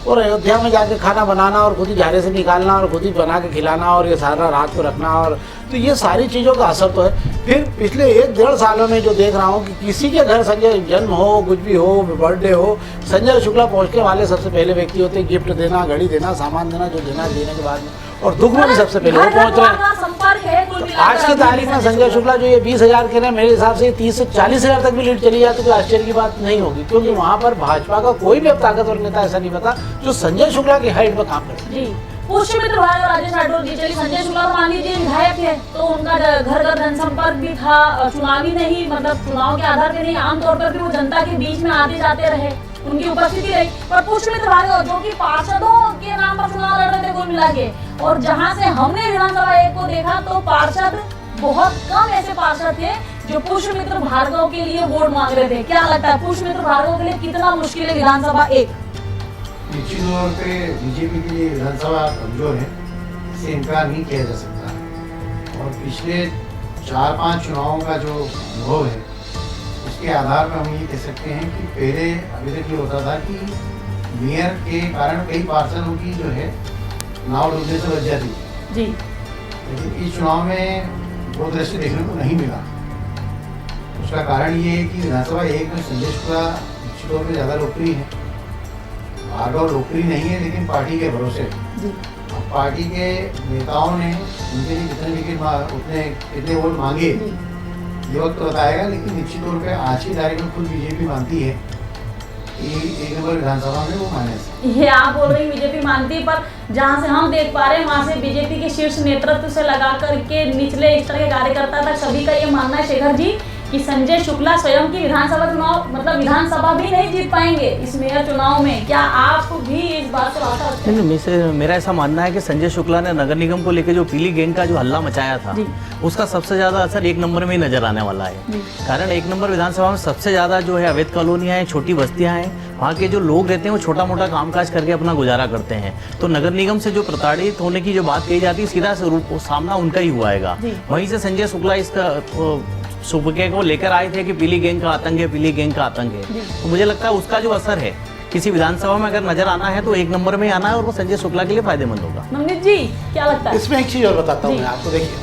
और अयोध्या में जाके खाना बनाना और खुद ही झारे से निकालना और खुद ही बना के खिलाना और ये सारा रात को रखना, और तो ये सारी चीज़ों का असर तो है। फिर पिछले 1-1.5 सालों में जो देख रहा हूँ कि किसी के घर संजय जन्म हो, कुछ भी हो, बर्थडे हो, संजय शुक्ला पहुँचने वाले सबसे पहले व्यक्ति होते हैं। गिफ्ट देना, घड़ी देना, सामान देना, जो देना देने के बाद में, और दुख में भी सबसे पहले वो पहुँच रहे हैं। संपर्क है कुल मिलाकर। आज की तारीख में संजय शुक्ला जो ये 20 हज़ार के रहे, मेरे हिसाब से 30 से 40 हज़ार तक भी लीड चली जाए तो कोई आश्चर्य की बात नहीं होगी, क्योंकि वहाँ पर भाजपा का कोई भी अब ताकतवर नेता ऐसा नहीं बता जो संजय शुक्ला की हाइट पर काम करे। जी, पुष्यमित्र भाई और राजेश राठौर जी, चलिए संजय शुक्ला मान लीजिए विधायक है तो उनका घर घर जनसंपर्क भी था, चुनावी नहीं, मतलब चुनाव के आधार पर नहीं, आमतौर पर भी वो जनता के बीच में आते जाते रहे, उनकी उपस्थिति रही। पर पुष्यमित्र भाई जो कि पार्षदों के नाम पर चुनाव लड़ रहे थे कुल मिला के, और जहाँ से हमने विधानसभा 1 को देखा तो पार्षद बहुत कम ऐसे पार्षद थे जो पुष्यमित्र भार्गव के लिए वोट मांग रहे थे। क्या लगता है पुष्यमित्र भार्गव के लिए कितना मुश्किल है विधानसभा 1? निश्चित तौर पे बीजेपी के लिए विधानसभा कमजोर है, इससे इनकार नहीं किया जा सकता। और पिछले 4-5 चुनावों का जो अनुभव है उसके आधार पर हम ये कह सकते हैं कि पहले अभी तक ये होता था कि मेयर के कारण कई पार्षदों की जो है नाव डूबने से बच जाती थी जी, लेकिन इस चुनाव में वो दृश्य देखने को नहीं मिला। उसका कारण ये है कि विधानसभा 1 में संजय शुक्ला निश्चित तौर पर ज़्यादा लोकप्रिय है, भार्गव लोकप्रिय नहीं है, लेकिन पार्टी के भरोसे। अब पार्टी के नेताओं ने उनके लिए कितने वोट मांगे ये वक्त बताएगा, लेकिन निश्चित तौर पे आज की तारीख में खुद बीजेपी मानती है कि 1 नंबर विधानसभा में वो माने। ये आप बोल रही बीजेपी मानती है, पर जहाँ से हम देख पा रहे हैं वहाँ से बीजेपी के शीर्ष नेतृत्व से लगा करके निचले स्तर के कार्यकर्ता तक सभी का ये मानना है शेखर जी कि संजय शुक्ला स्वयं की विधानसभा चुनाव मतलब विधानसभा भी नहीं जीत पाएंगे इस मेयर चुनाव में, क्या आप भी इस बात से आशा रखते हैं? नहीं, मेरा ऐसा मानना है कि संजय शुक्ला ने नगर निगम को लेकर जो पीली गैंग का जो हल्ला मचाया था, उसका सबसे ज़्यादा असर 1 नंबर में ही नजर आने वाला है। कारण 1 नंबर विधानसभा में सबसे ज़्यादा जो है अवैध कॉलोनियाँ हैं, छोटी बस्तियाँ हैं, वहाँ के जो लोग रहते हैं वो छोटा मोटा कामकाज करके अपना गुजारा करते हैं। तो नगर निगम से जो प्रताड़ित होने की जो बात कही जाती है, सीधा सामना उनका ही हुआ है। वहीं से संजय शुक्ला इसका सुबह को लेकर आए थे कि पीली गैंग का आतंक है, पीली गैंग का आतंक है। तो मुझे लगता है उसका जो असर है किसी विधानसभा में अगर नजर आना है तो 1 नंबर में आना है, और वो संजय शुक्ला के लिए फायदेमंद होगा। नवनीत जी क्या लगता है? इसमें एक चीज और बताता हूँ मैं आपको। देखिए,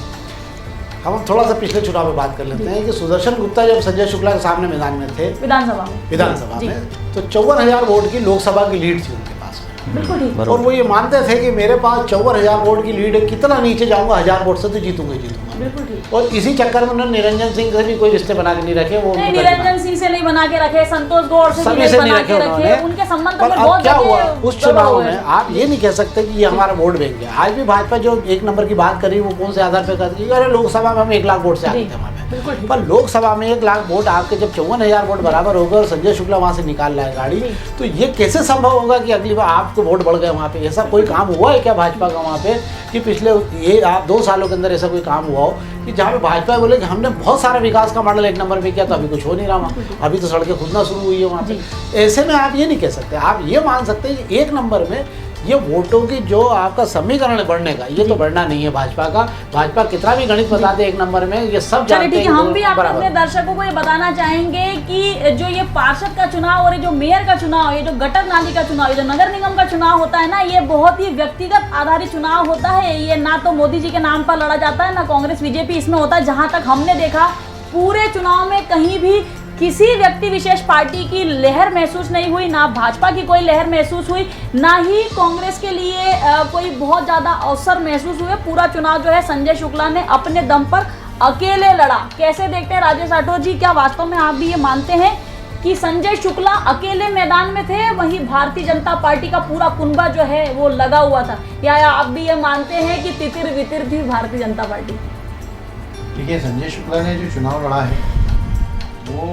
हम थोड़ा सा पिछले चुनाव में बात कर लेते हैं कि सुदर्शन गुप्ता जब संजय शुक्ला के सामने मैदान में थे विधानसभा में, तो 54,000 वोट की लोकसभा की लीड थी उनके पास। बिल्कुल ठीक। और वो ये मानते थे कि मेरे पास 54,000 वोट की लीड है, कितना नीचे जाऊंगा 1000 वोट से तो जीतूंगा। बिल्कुल ठीक। और इसी चक्कर में उन्होंने निरंजन सिंह से भी कोई रिश्ते बना के नहीं रखे। वो नहीं, निरंजन सिंह से नहीं बना के रखे, संतोष गौड़ से सभी नहीं से बना के रखे, उनके संबंध में बहुत क्या हुआ उस चुनाव में, है। आप ये नहीं कह सकते कि ये हमारा वोट बैंक है। आज भी भाजपा जो 1 नंबर की बात करी वो कौन से आधार पर करती है? अरे लोकसभा में हम 1 लाख वोट से आते थे वहाँ पे, पर लोकसभा में 1 लाख वोट आपके जब 54,000 वोट बराबर होगा और संजय शुक्ला वहाँ से निकाल लाए गाड़ी, तो ये कैसे संभव होगा कि अगली बार आपको वोट बढ़ गए वहाँ पे? ऐसा कोई काम हुआ है क्या भाजपा का वहाँ पे कि पिछले ये आप 2 सालों के अंदर ऐसा कोई काम हुआ हो कि जहाँ पे भाजपा बोले कि हमने बहुत सारा विकास का मॉडल 1 नंबर में किया, तो अभी कुछ हो नहीं रहा वहाँ, अभी तो सड़कें खुदना शुरू हुई है वहाँ पे। ऐसे में आप ये नहीं कह सकते, आप ये मान सकते हैं कि 1 नंबर में ये वोटों की जो आपका समीकरण बढ़ने का, ये तो बढ़ना नहीं है भाजपा का। भाजपा कितना भी गणित बताते 1 नंबर में, ये सब जानते हैं। हम भी अपने दर्शकों को ये बताना चाहेंगे कि जो ये पार्षद का चुनाव और ये जो मेयर का चुनाव, ये जो गटर नाली का चुनाव, ये जो नगर निगम का चुनाव होता है ना, ये बहुत ही व्यक्तिगत आधारित चुनाव होता है। ये ना तो मोदी जी के नाम पर लड़ा जाता है, ना कांग्रेस बीजेपी इसमें होता है। जहां तक हमने देखा पूरे चुनाव में कहीं भी किसी व्यक्ति विशेष पार्टी की लहर महसूस नहीं हुई, ना भाजपा की कोई लहर महसूस हुई, ना ही कांग्रेस के लिए कोई बहुत ज्यादा अवसर महसूस हुए। पूरा चुनाव जो है संजय शुक्ला ने अपने दम पर अकेले लड़ा। कैसे देखते हैं राजेश राठौर जी, क्या वास्तव में आप भी ये मानते हैं कि संजय शुक्ला अकेले मैदान में थे, वहीं भारतीय जनता पार्टी का पूरा कुनबा जो है वो लगा हुआ था, या आप भी ये मानते हैं कि तितिर वितिर थी भारतीय जनता पार्टी? देखिए, संजय शुक्ला ने जो चुनाव लड़ा है वो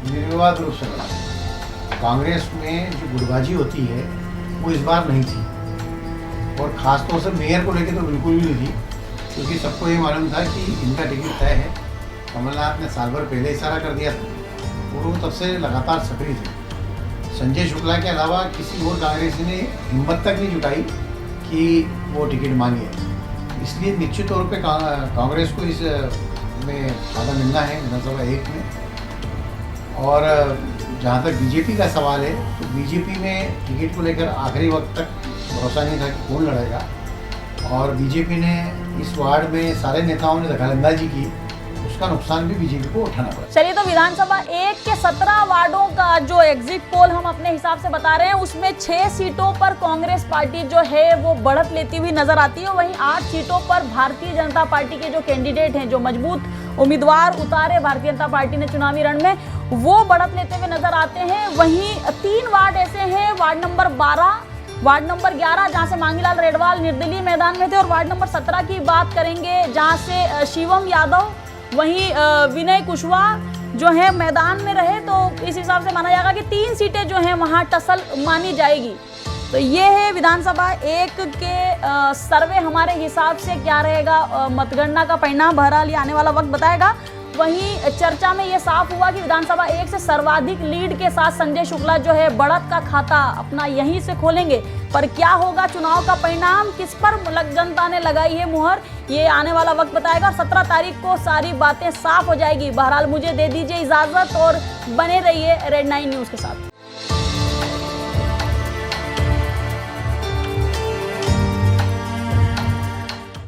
निर्विवाद रूप से लड़ा। कांग्रेस में जो गुटबाजी होती है वो इस बार नहीं थी, और ख़ासतौर से मेयर को लेकर तो बिल्कुल भी नहीं थी, क्योंकि सबको ये मालूम था कि इनका टिकट तय है। कमलनाथ ने साल भर पहले इशारा कर दिया था और वो तब से लगातार सक्रिय थे। संजय शुक्ला के अलावा किसी और कांग्रेसी ने हिम्मत तक नहीं जुटाई कि वो टिकट मांगे, इसलिए निश्चित तौर पे कांग्रेस को इस में फ़ायदा मिलना है विधानसभा 1 में। और जहाँ तक बीजेपी का सवाल है, तो बीजेपी में टिकट को लेकर आखिरी वक्त तक भरोसा नहीं था कि कौन लड़ेगा, और बीजेपी ने इस वार्ड में सारे नेताओं ने दखलंदाजी की, उसका नुकसान भी बीजेपी को उठाना पड़ा। चलिए, तो विधानसभा 1 के 17 वार्डों का जो एग्जिट पोल हम अपने हिसाब से बता रहे हैं, उसमें 6 सीटों पर कांग्रेस पार्टी जो है वो बढ़त लेती हुई नजर आती है। वहीं 8 सीटों पर भारतीय जनता पार्टी के जो कैंडिडेट हैं, जो मजबूत उम्मीदवार उतारे भारतीय जनता पार्टी ने चुनावी रण में, वो बढ़त लेते हुए नजर आते हैं। वहीं 3 वार्ड ऐसे हैं, वार्ड नंबर 12, वार्ड नंबर 11 जहां से मांगीलाल रेडवाल निर्दलीय मैदान में थे, और वार्ड नंबर 17 की बात करेंगे जहां से शिवम यादव, वहीं विनय कुशवाहा जो है मैदान में रहे। तो इस हिसाब से माना जाएगा कि 3 सीटें जो हैं वहां टसल मानी जाएगी। तो ये है विधानसभा 1 के सर्वे हमारे हिसाब से क्या रहेगा, मतगणना का परिणाम बहरहाल ये आने वाला वक्त बताएगा। वहीं चर्चा में ये साफ हुआ कि विधानसभा 1 से सर्वाधिक लीड के साथ संजय शुक्ला जो है बढ़त का खाता अपना यहीं से खोलेंगे। पर क्या होगा चुनाव का परिणाम, किस पर जनता ने लगाई है मुहर, ये आने वाला वक्त बताएगा। 17 तारीख को सारी बातें साफ हो जाएगी। बहरहाल मुझे दे दीजिए इजाजत और बने रहिए रेड 9 न्यूज़ के साथ।